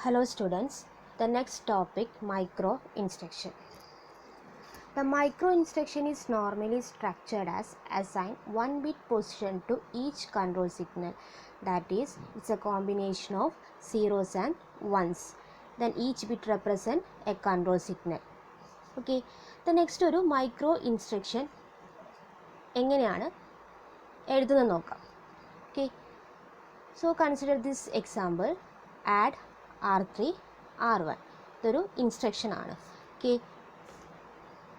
Hello students, the next topic micro instruction. The micro instruction is normally structured as assign one bit position to each control signal, that is it's a combination of zeros and ones, then each bit represent a control signal. Okay, the next ഒരു micro instruction എങ്ങനെയാണ് എഴുതുന്നത് നോക്കാം. Okay, so consider this example, add R3 R1 ഇതൊരു instruction ആണ്. Okay,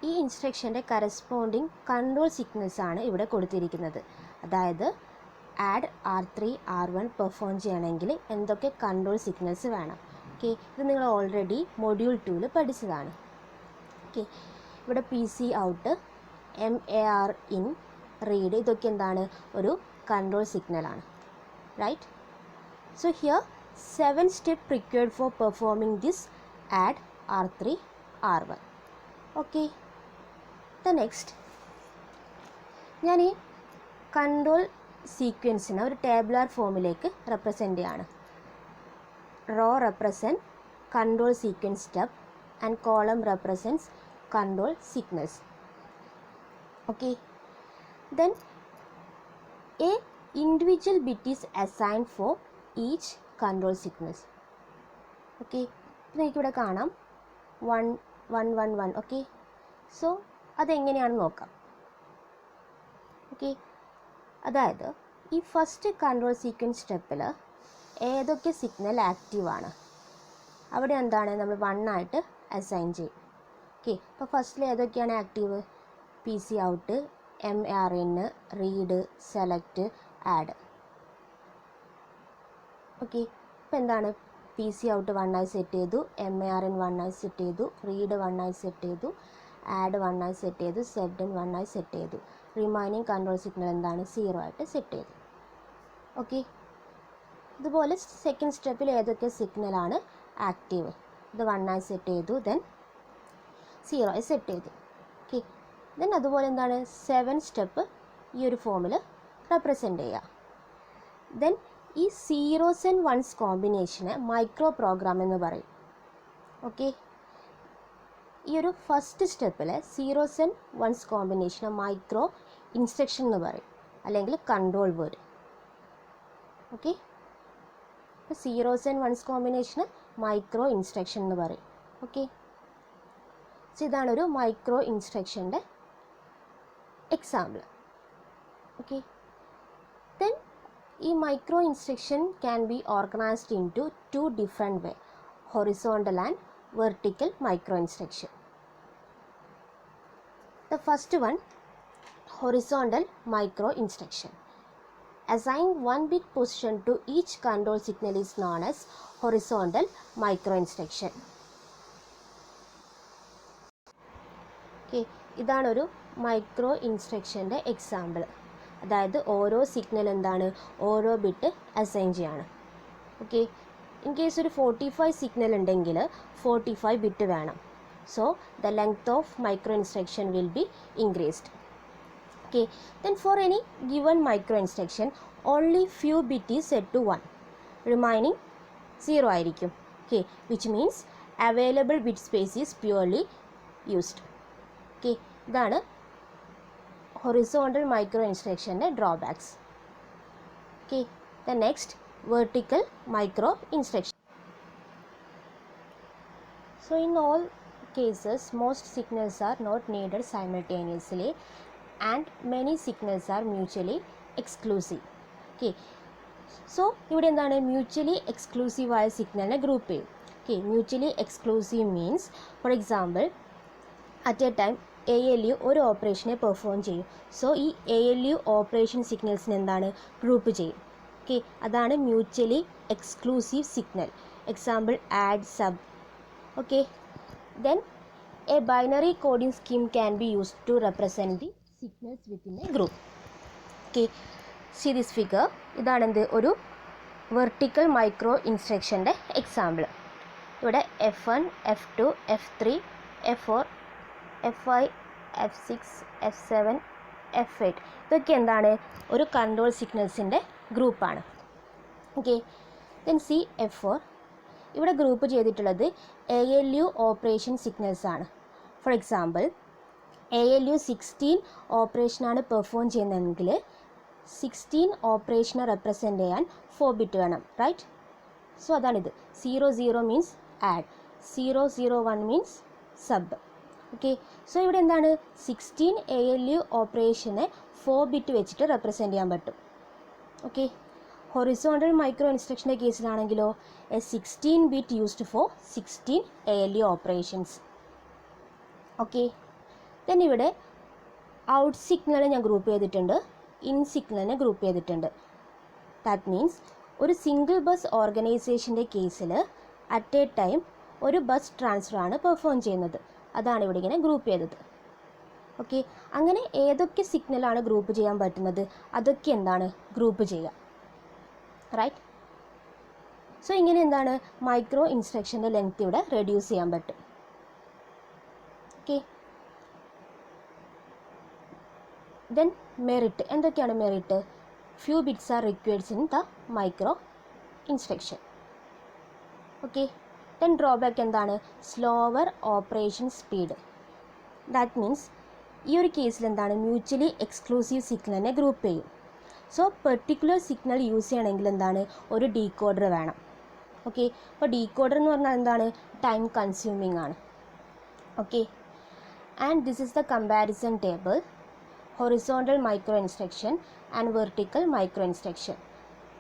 ഈ ഇൻസ്ട്രക്ഷൻ്റെ corresponding control signals ആണ് ഇവിടെ കൊടുത്തിരിക്കുന്നത്. അതായത് ആഡ് R3 R1 പെർഫോം ചെയ്യണമെങ്കിൽ എന്തൊക്കെ കൺട്രോൾ സിഗ്നൽസ് വേണം. ഓക്കെ, ഇത് നിങ്ങൾ ഓൾറെഡി മൊഡ്യൂൾ 2 പഠിച്ചതാണ്. ഓക്കെ, ഇവിടെ PC out, MAR in, read ഇതൊക്കെ എന്താണ്, ഒരു കൺട്രോൾ സിഗ്നലാണ്. Right, so here 7 steps required for performing this add R3 R1. okay, the next ഞാൻ ഈ കൺട്രോൾ സീക്വൻസിനെ ഒരു ടേബുലാർ ഫോമിലേക്ക് റെപ്രസെൻ്റ് ചെയ്യാണ്. Row represent control sequence step and column represents control signals. okay, then a individual bit is assigned for each control signals. Okay, നമുക്കിവിടെ കാണാം 1 1 1 1. Okay, so അതെങ്ങനെയാണെന്ന് നോക്കാം. Okay, അതായത് ഈ ഫസ്റ്റ് കൺട്രോൾ സീക്വൻസ് സ്റ്റെപ്പിൽ ഏതൊക്കെ സിഗ്നൽ ആക്റ്റീവാണ് അവിടെ എന്താണ് നമ്മൾ 1 ആയിട്ട് അസൈൻ ചെയ്യും. ഓക്കെ, അപ്പോൾ ഫസ്റ്റിൽ ഏതൊക്കെയാണ് active? PC out, MAR in, read, select, add. Okay, ഇപ്പോൾ എന്താണ്, PC ഔട്ട് 1 ആയി സെറ്റ് ചെയ്തു, MAR ഇൻ 1 ആയി സെറ്റ് ചെയ്തു, റീഡ് 1 ആയി സെറ്റ് ചെയ്തു, ആഡ് 1 ആയി സെറ്റ് ചെയ്തു, സെറ്റ് ഇൻ 1 ആയി സെറ്റ് ചെയ്തു. റിമൈനിങ് കൺട്രോൾ സിഗ്നൽ എന്താണ്, 0 ആയിട്ട് സെറ്റ് ചെയ്തു. ഓക്കെ, ഇതുപോലെ സെക്കൻഡ് സ്റ്റെപ്പിൽ ഏതൊക്കെ സിഗ്നലാണ് ആക്റ്റീവ്, ഇത് 1 ആയി സെറ്റ് ചെയ്തു, ദെൻ 0 ആയി സെറ്റ് ചെയ്തു. ഓക്കെ, ദെൻ അതുപോലെ എന്താണ് 7 സ്റ്റെപ്പ് ഈ ഒരു ഫോമിൽ റെപ്രസെൻ്റ് ചെയ്യുക. ദെൻ ഈ സീറോസ് ആൻഡ് വൺസ് കോമ്പിനേഷന് മൈക്രോ പ്രോഗ്രാം എന്ന് പറയും. ഓക്കെ, ഈ ഒരു ഫസ്റ്റ് സ്റ്റെപ്പിൽ സീറോസ് ആൻഡ് വൺസ് കോമ്പിനേഷന് മൈക്രോ ഇൻസ്ട്രക്ഷൻ എന്ന് പറയും, അല്ലെങ്കിൽ control word. Okay, zeros and ones കോമ്പിനേഷന് മൈക്രോ ഇൻസ്ട്രക്ഷൻ എന്ന് പറയും. ഓക്കെ, സോ ഇതാണൊരു മൈക്രോ ഇൻസ്ട്രക്ഷൻ്റെ എക്സാമ്പിൾ. ഓക്കെ, ദെൻ ഈ micro instruction can be organised in to 2 different way, horizontal and vertical micro instruction. The first one, horizontal micro instruction. Assign one bit position to each control signal is known as horizontal micro instruction. Okay, ഇതാണൊരു micro ഇൻസ്ട്രക്ഷൻ്റെ example. അതായത് ഓരോ signal എന്താണ്, ഓരോ bit assign ചെയ്യാണ്. Okay, in case ഒരു 45 signal ഉണ്ടെങ്കിൽ 45 bit വേണം. So the length of micro instruction will be increased. Okay, then for any given micro instruction only few bit is set to 1, remaining 0 ആയിരിക്കും. Okay, which means available bit space is purely used. Okay, ഇതാണ് horizontal micro ഇൻസ്ട്രക്ഷൻ്റെ drawbacks. Okay, the next vertical micro instruction. So in all cases most signals are not needed simultaneously and many signals are mutually exclusive. Okay, so ഇവിടെ എന്താണ്, mutually എക്സ്ക്ലൂസീവായ സിഗ്നലിനെ group ചെയ്യും. Okay, mutually exclusive means for example at a time ALU ഒരു ഓപ്പറേഷനെ perform ചെയ്യും. So ഈ ALU operation സിഗ്നൽസിന് എന്താണ്, ഗ്രൂപ്പ് ചെയ്യും. ഓക്കെ, അതാണ് mutually exclusive signal. Example add, sub. Okay, then a binary coding scheme can be used to represent the signals within a group. Okay, see this figure, ഇതാണെന്ത്, ഒരു vertical micro ഇൻസ്ട്രക്ഷൻ്റെ example. ഇവിടെ F1 F2 F3 F4 F5 F6 F7 F8 ഇതൊക്കെ എന്താണ്, ഒരു control സിഗ്നൽസിൻ്റെ ഗ്രൂപ്പാണ്. Okay, then C F4, ഇവിടെ group ചെയ്തിട്ടുള്ളത് ALU ഓപ്പറേഷൻ സിഗ്നൽസ് ആണ്. ഫോർ എക്സാമ്പിൾ ALU 16 ഓപ്പറേഷനാണ് പെർഫോം ചെയ്യുന്നതെങ്കിൽ 16 ഓപ്പറേഷനെ റെപ്രസെൻ്റ് ചെയ്യാൻ 4 ബിറ്റ് വേണം, റൈറ്റ്? സോ അതാണിത്. 00 means add, 001 means sub. Okay, so ഇവിടെ എന്താണ് 16 ALU ഓപ്പറേഷനെ 4 ബിറ്റ് വെച്ചിട്ട് റെപ്രസെൻ്റ് ചെയ്യാൻ പറ്റും. ഓക്കെ, ഹൊറിസോണ്ടൽ മൈക്രോ ഇൻസ്ട്രക്ഷൻ്റെ കേസിലാണെങ്കിലോ a 16 bit used for 16 ALU operations. Okay, then ഇവിടെ ഔട്ട് സിഗ്നലിനെ ഞാൻ ഗ്രൂപ്പ് ചെയ്തിട്ടുണ്ട്, ഇൻ സിഗ്നലിനെ ഗ്രൂപ്പ് ചെയ്തിട്ടുണ്ട്. ദാറ്റ് മീൻസ് ഒരു സിംഗിൾ ബസ് ഓർഗനൈസേഷൻ്റെ കേസിൽ അറ്റ് എ ടൈം ഒരു ബസ് ട്രാൻസ്ഫർ ആണ് പെർഫോം ചെയ്യുന്നത്. അതാണ് ഇവിടെ ഇങ്ങനെ ഗ്രൂപ്പ് ചെയ്തത്. ഓക്കെ, അങ്ങനെ ഏതൊക്കെ സിഗ്നലാണ് ഗ്രൂപ്പ് ചെയ്യാൻ പറ്റുന്നത് അതൊക്കെ എന്താണ് ഗ്രൂപ്പ് ചെയ്യുക, റൈറ്റ്? സോ ഇങ്ങനെ എന്താണ് മൈക്രോ ഇൻസ്ട്രക്ഷൻ്റെ ലെങ്ത് ഇവിടെ റെഡ്യൂസ് ചെയ്യാൻ പറ്റും. Okay, then merit. എന്തൊക്കെയാണ് merit? Few bits are requireds in the micro instruction. Okay, then drawback എന്താണ്? Slower operation speed. That means ഈ ഒരു കേസിൽ എന്താണ് മ്യൂച്വലി എക്സ്ക്ലൂസീവ് സിഗ്നലിനെ ഗ്രൂപ്പ് ചെയ്യും. സോ പെർട്ടിക്കുലർ സിഗ്നൽ യൂസ് ചെയ്യണമെങ്കിൽ എന്താണ് ഒരു ഡീകോഡർ വേണം. ഓക്കെ, അപ്പോൾ ഡീകോഡർ എന്ന് പറഞ്ഞാൽ എന്താണ് ടൈം കൺസ്യൂമിങ് ആണ്. Okay, and this is the comparison table. Horizontal micro instruction and vertical micro instruction.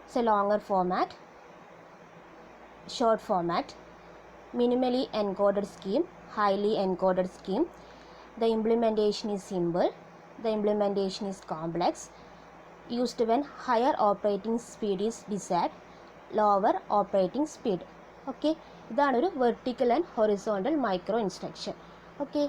It's a longer format, short format, minimally encoded scheme, highly encoded scheme. The implementation is simple, the implementation is complex, used when higher operating speed is desired, lower operating speed. Okay, ഇതാണ് ഒരു vertical and horizontal micro instruction. Okay,